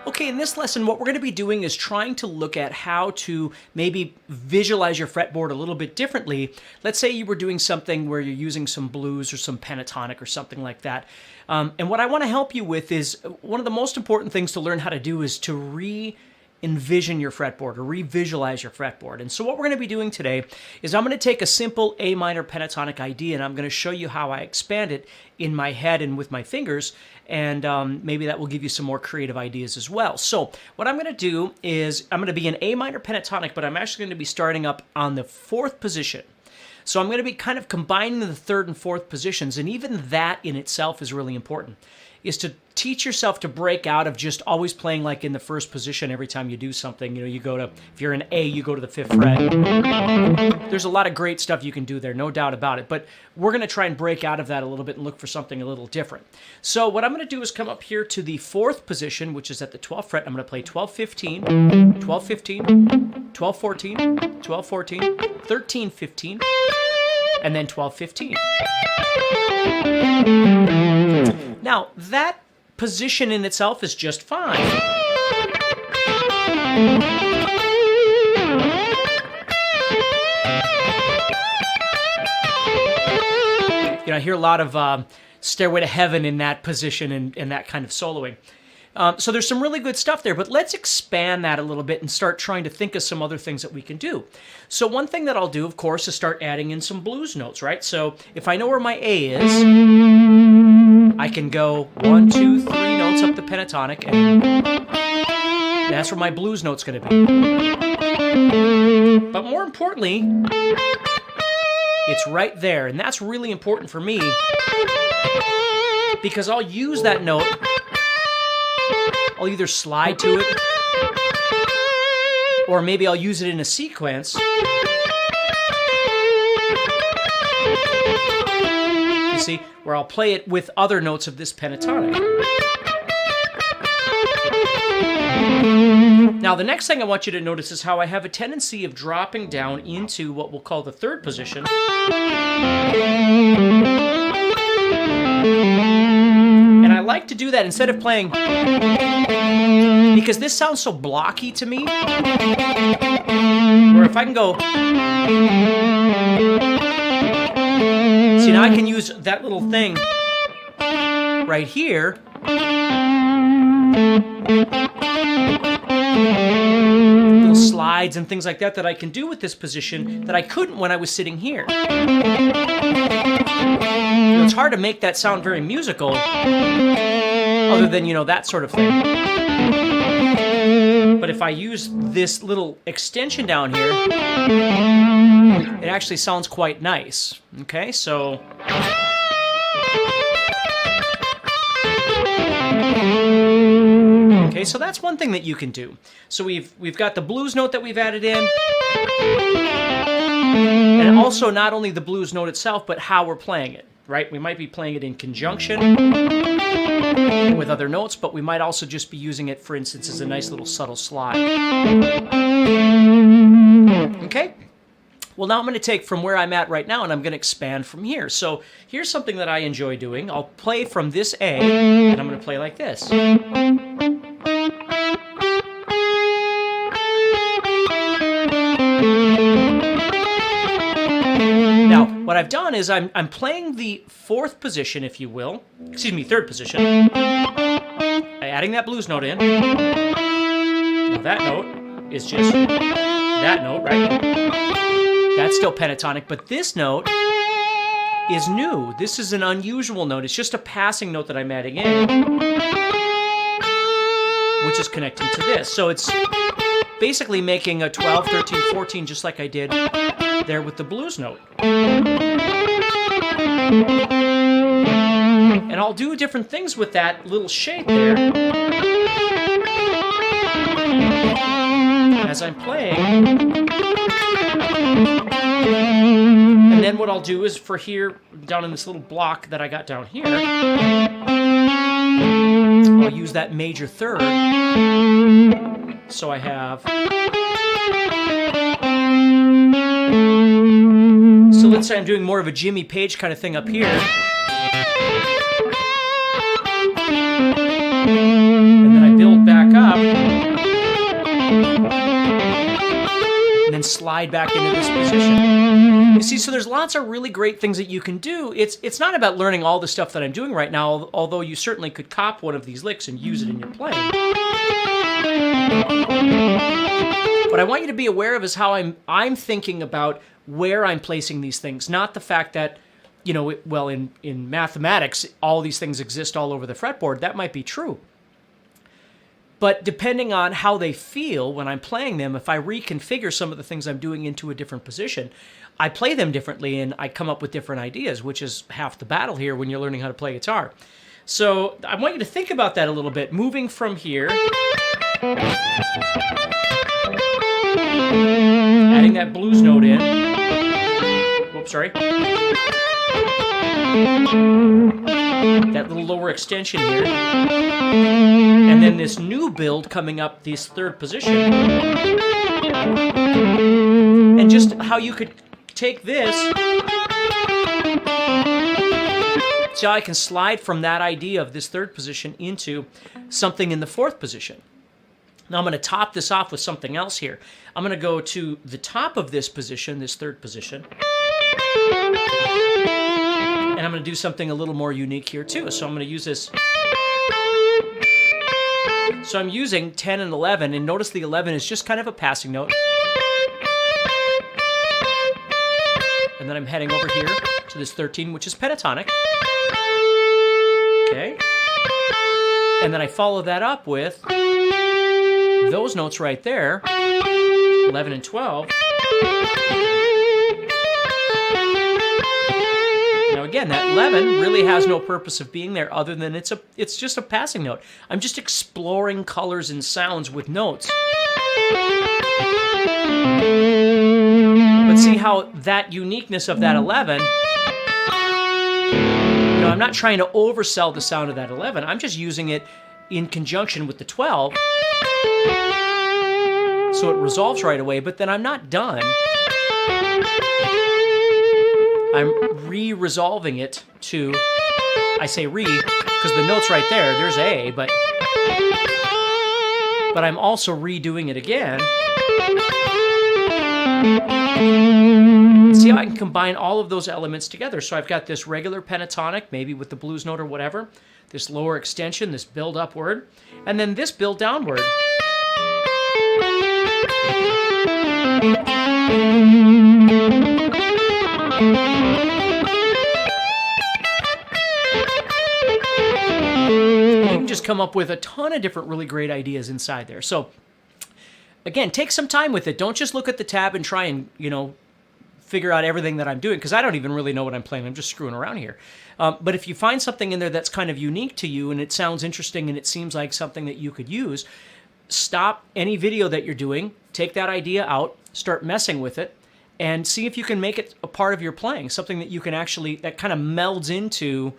Okay, in this lesson, what we're going to be doing is trying to look at how to maybe visualize your fretboard a little bit differently. Let's say you were doing something where you're using some blues or some pentatonic or something like that. And what I want to help you with is one of the most important things to learn how to do is to envision your fretboard or revisualize your fretboard. And so what we're going to be doing today is I'm going to take a simple A minor pentatonic idea and I'm going to show you how I expand it in my head and with my fingers, and maybe that will give you some more creative ideas as well. So what I'm going to do is I'm going to be an A minor pentatonic, but I'm actually going to be starting up on the fourth position. So I'm going to be kind of combining the third and fourth positions, and even that in itself is really important, is to teach yourself to break out of just always playing like in the first position every time you do something. You know, you go to, if you're an A, you go to the 5th fret. There's a lot of great stuff you can do there, no doubt about it. But we're going to try and break out of that a little bit and look for something a little different. So what I'm going to do is come up here to the 4th position, which is at the 12th fret. I'm going to play 12, 15, 12, 15, 12, 14, 12, 14, 13, 15, and then 12, 15. Now, that position in itself is just fine. You know, I hear a lot of Stairway to Heaven in that position and that kind of soloing. So there's some really good stuff there, but let's expand that a little bit and start trying to think of some other things that we can do. So one thing that I'll do, of course, is start adding in some blues notes, right? So if I know where my A is, I can go 1, 2, 3 notes up the pentatonic, and that's where my blues note's going to be. But more importantly, it's right there, and that's really important for me because I'll use that note. I'll either slide to it, or maybe I'll use it in a sequence. You see, where I'll play it with other notes of this pentatonic. Now, the next thing I want you to notice is how I have a tendency of dropping down into what we'll call the 3rd position. And I like to do that instead of playing, because this sounds so blocky to me, where if I can go, see, now I can use that little thing right here, little slides and things like that that I can do with this position that I couldn't when I was sitting here. You know, it's hard to make that sound very musical, other than, you know, that sort of thing. But if I use this little extension down here, it actually sounds quite nice. Okay, so so that's one thing that you can do. So we've got the blues note that we've added in, and also not only the blues note itself, but how we're playing it, right? We might be playing it in conjunction with other notes, but we might also just be using it, for instance, as a nice little subtle slide. Okay? Well, now I'm going to take from where I'm at right now, and I'm going to expand from here. So here's something that I enjoy doing. I'll play from this A, and I'm going to play like this. Now, what I've done is I'm playing the 4th position, if you will. Excuse me, 3rd position. Adding that blues note in. Now that note is just that note, right? That's still pentatonic, but this note is new. This is an unusual note. It's just a passing note that I'm adding in, which is connecting to this. So it's basically making a 12, 13, 14, just like I did there with the blues note. And I'll do different things with that little shade there as I'm playing. And then what I'll do is for here, down in this little block that I got down here, I'll use that major 3rd. So I have... So let's say I'm doing more of a Jimmy Page kind of thing up here. And then I build back up. slide back into this position. You see, so there's lots of really great things that you can do. It's not about learning all the stuff that I'm doing right now, although you certainly could cop one of these licks and use it in your playing. What I want you to be aware of is how I'm thinking about where I'm placing these things, not the fact that, you know, in mathematics, all these things exist all over the fretboard. That might be true. But depending on how they feel when I'm playing them, if I reconfigure some of the things I'm doing into a different position, I play them differently and I come up with different ideas, which is half the battle here when you're learning how to play guitar. So I want you to think about that a little bit, moving from here, adding that blues note in. Whoops, sorry. That little lower extension here. And then this new build coming up this third position. And just how you could take this. So I can slide from that idea of this third position into something in the fourth position. Now I'm going to top this off with something else here. I'm going to go to the top of this position, this third position. And I'm going to do something a little more unique here too. So I'm going to use this. So I'm using 10 and 11, and notice the 11 is just kind of a passing note. And then I'm heading over here to this 13, which is pentatonic. Okay. And then I follow that up with those notes right there, 11 and 12. Now again, that 11 really has no purpose of being there other than it's just a passing note. I'm just exploring colors and sounds with notes. But see how that uniqueness of that 11, I'm not trying to oversell the sound of that 11. I'm just using it in conjunction with the 12. So it resolves right away, but then I'm not done. I'm re-resolving it to, I say re, because the note's right there, there's A, but I'm also redoing it again. See how I can combine all of those elements together. So I've got this regular pentatonic, maybe with the blues note or whatever, this lower extension, this build upward, and then this build downward. You can just come up with a ton of different really great ideas inside there. So again, take some time with it. Don't just look at the tab and try and, figure out everything that I'm doing, because I don't even really know what I'm playing. I'm just screwing around here. But if you find something in there that's kind of unique to you and it sounds interesting and it seems like something that you could use, stop any video that you're doing, take that idea out, start messing with it, and see if you can make it a part of your playing, something that you can actually, that kind of melds into,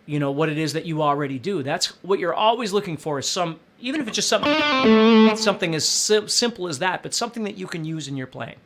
what it is that you already do. That's what you're always looking for, is even if it's just something as simple as that, but something that you can use in your playing.